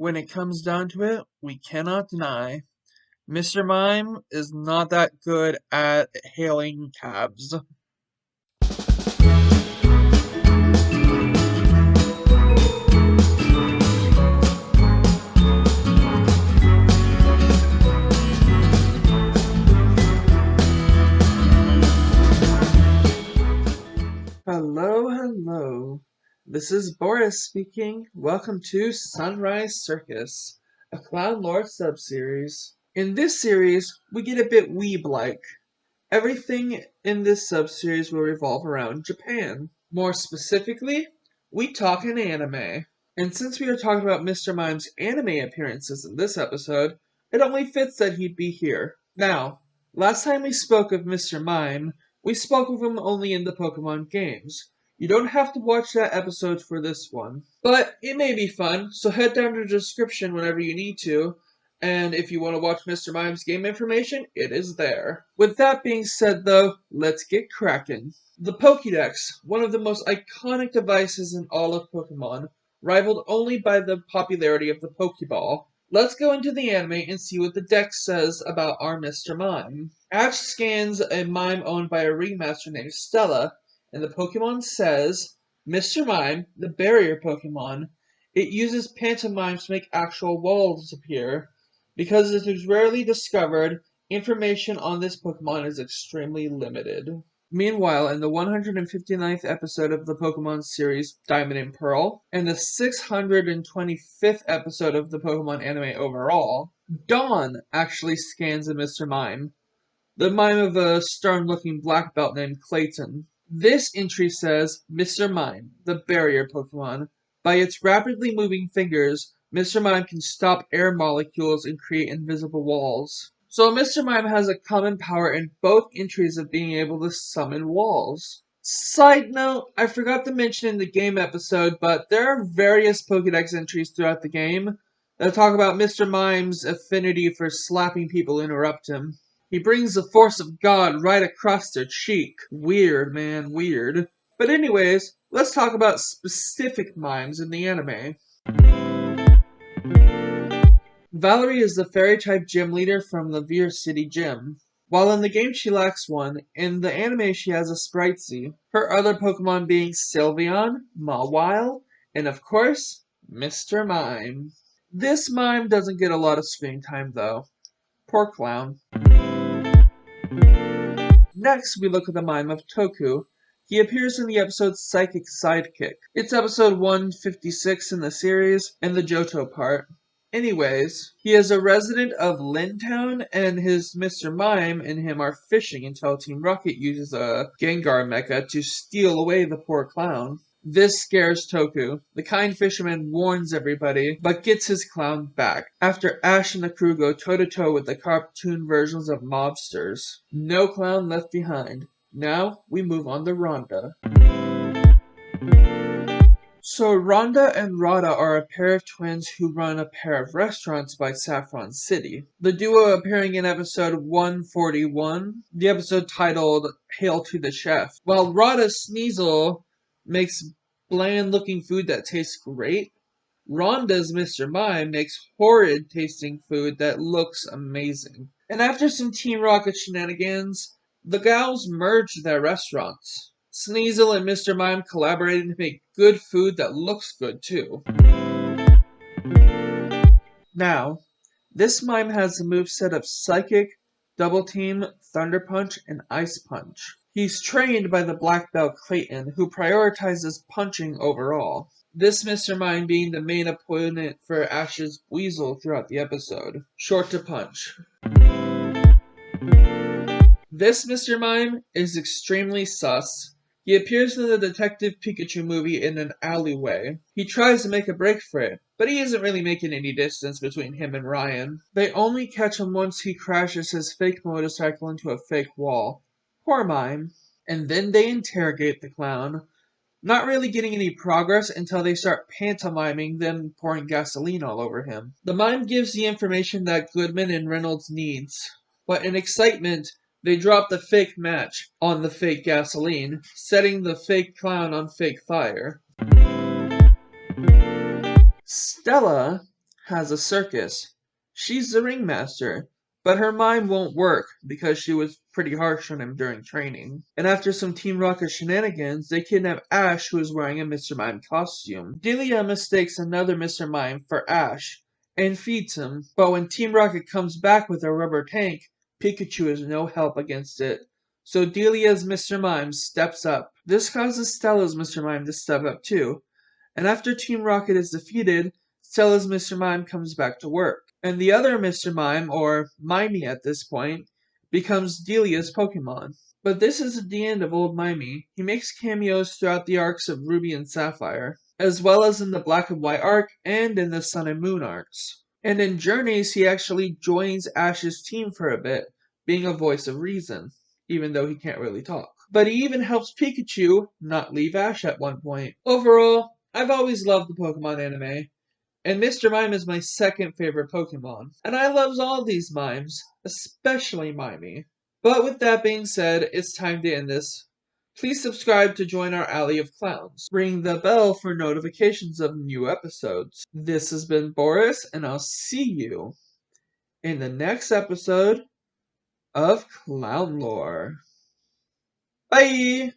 When it comes down to it, we cannot deny Mr. Mime is not that good at hailing cabs. Hello. This is Boris speaking. Welcome to Sunrise Circus, a clown lore subseries. In this series, we get a bit weeb-like. Everything in this subseries will revolve around Japan. More specifically, we talk an anime. And since we are talking about Mr. Mime's anime appearances in this episode, it only fits that he'd be here. Now, last time we spoke of Mr. Mime, we spoke of him only in the Pokémon games. You don't have to watch that episode for this one. But it may be fun, so head down to the description whenever you need to, and if you want to watch Mr. Mime's game information, it is there. With that being said though, let's get cracking. The Pokedex, one of the most iconic devices in all of Pokemon, rivaled only by the popularity of the Pokeball. Let's go into the anime and see what the Dex says about our Mr. Mime. Ash scans a Mime owned by a ringmaster named Stella, and the Pokemon says, Mr. Mime, the barrier Pokemon, it uses pantomime to make actual walls appear. Because it is rarely discovered, information on this Pokemon is extremely limited. Meanwhile, in the 159th episode of the Pokemon series Diamond and Pearl, and the 625th episode of the Pokemon anime overall, Dawn actually scans a Mr. Mime, the mime of a stern-looking black belt named Clayton. This entry says, Mr. Mime, the barrier Pokemon. By its rapidly moving fingers, Mr. Mime can stop air molecules and create invisible walls. So Mr. Mime has a common power in both entries of being able to summon walls. Side note, I forgot to mention in the game episode, but there are various Pokedex entries throughout the game that talk about Mr. Mime's affinity for slapping people who interrupt him. He brings the force of God right across their cheek. Weird, man, weird. But anyways, let's talk about specific mimes in the anime. Valerie is the fairy-type gym leader from the Veer City Gym. While in the game she lacks one, in the anime she has a Spritzy. Her other Pokemon being Sylveon, Mawile, and of course, Mr. Mime. This Mime doesn't get a lot of screen time though. Poor clown. Next, we look at the Mime of Toku. He appears in the episode Psychic Sidekick. It's episode 156 in the series, and the Johto part. Anyways, he is a resident of Lintown, and his Mr. Mime and him are fishing until Team Rocket uses a Gengar mecha to steal away the poor clown. This scares Toku. The kind fisherman warns everybody, but gets his clown back, after Ash and the crew go toe-to-toe with the cartoon versions of mobsters. No clown left behind. Now, we move on to Ronda. So Ronda and Radha are a pair of twins who run a pair of restaurants by Saffron City. The duo appearing in episode 141, the episode titled Hail to the Chef. While Radha Sneasel makes bland-looking food that tastes great, Ronda's Mr. Mime makes horrid-tasting food that looks amazing. And after some Team Rocket shenanigans, the gals merged their restaurants. Sneasel and Mr. Mime collaborated to make good food that looks good too. Now, this Mime has the moveset of Psychic, Double Team, Thunder Punch, and Ice Punch. He's trained by the black belt Clayton, who prioritizes punching overall. This Mr. Mime being the main opponent for Ash's Weasel throughout the episode. Short to punch. This Mr. Mime is extremely sus. He appears in the Detective Pikachu movie in an alleyway. He tries to make a break for it, but he isn't really making any distance between him and Ryan. They only catch him once he crashes his fake motorcycle into a fake wall. Poor Mime. And then they interrogate the clown, not really getting any progress until they start pantomiming them pouring gasoline all over him. The Mime gives the information that Goodman and Reynolds needs, but in excitement, they drop the fake match on the fake gasoline, setting the fake clown on fake fire. Stella has a circus. She's the ringmaster, but her mime won't work because she was pretty harsh on him during training. And after some Team Rocket shenanigans, they kidnap Ash, who is wearing a Mr. Mime costume. Delia mistakes another Mr. Mime for Ash and feeds him, but when Team Rocket comes back with a rubber tank, Pikachu is no help against it. So Delia's Mr. Mime steps up. This causes Stella's Mr. Mime to step up too. And after Team Rocket is defeated, Stella's Mr. Mime comes back to work. And the other Mr. Mime, or Mime at this point, becomes Delia's Pokémon. But this isn't the end of old Mime. He makes cameos throughout the arcs of Ruby and Sapphire, as well as in the Black and White arc and in the Sun and Moon arcs. And in Journeys, he actually joins Ash's team for a bit, being a voice of reason, even though he can't really talk. But he even helps Pikachu not leave Ash at one point. Overall, I've always loved the Pokemon anime, and Mr. Mime is my second favorite Pokemon. And I loves all these mimes, especially Mimey. But with that being said, it's time to end this. Please subscribe to join our Alley of Clowns. Ring the bell for notifications of new episodes. This has been Boris, and I'll see you in the next episode of Clown Lore. Bye!